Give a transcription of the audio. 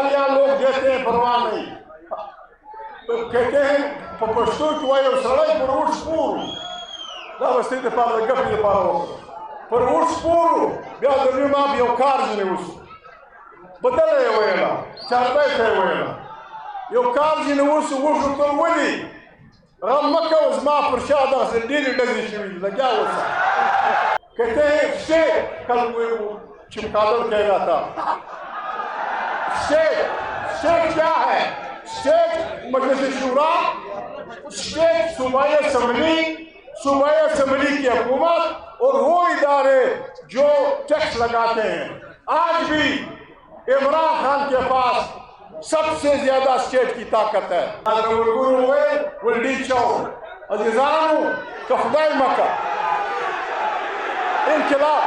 गालियाँ लोग देते हैं, परवाह नहीं। तो कहते हैं पपस्तू चुवाई सड़क पर उठ स्पूर दा वस्ती दे पार गप दे पार पर उठ स्पूर ब्या दर्मी मा बियो कार जने उस बदल है वेला चारबाई है वेला यो कार जने उस तो वली रमका उस मा प्रशादा से डेली डगी शिवी लगा उस कहते हैं शेख कल वो चिमकादड़ कह रहा था शेख क्या है? शेख मजलिस शूरा, शेख सूबाई असम्बली की हुकूमत और वो इदारे जो टैक्स लगाते हैं। आज भी इमरान खान के पास सबसे ज्यादा स्टेट की ताकत है। इनकलाब